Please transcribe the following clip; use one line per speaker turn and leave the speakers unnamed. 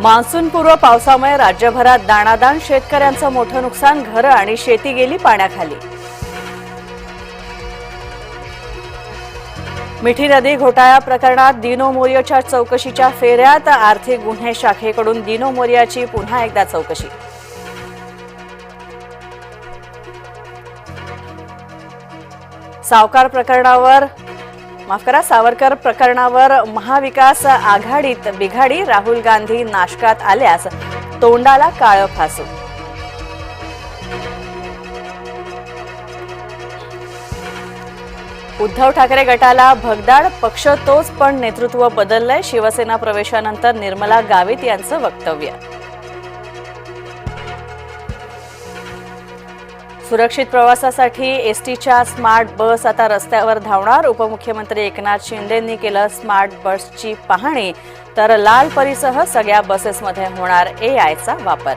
मान्सूनपूर्व पावसामुळे राज्यभरात दाणादाण, शेतकऱ्यांचं मोठं नुकसान, घरं आणि शेती गेली पाण्याखाली। मिठी नदी घोटाळा प्रकरणात दिनो मोरियाच्या चौकशीच्या फेऱ्यात, आर्थिक गुन्हे शाखेकडून दिनो मोरियाची पुन्हा एकदा चौकशी। सावरकर प्रकरणावर महाविकास आघाडीत बिघाडी, राहुल गांधी नाशकात आल्यास तोंडाला काळं फासू। उद्धव ठाकरे गटाला भगदाड, पक्ष तोच पण नेतृत्व बदललंय, शिवसेना प्रवेशानंतर निर्मला गावित यांचं वक्तव्य। सुरक्षित प्रवासासाठी एसटीच्या स्मार्ट बस आता रस्त्यावर धावणार, उपमुख्यमंत्री एकनाथ शिंदेंनी केलं स्मार्ट बसची पाहणी, तर लाल परीसह सगळ्या बसेसमध्ये होणार एआयचा वापर।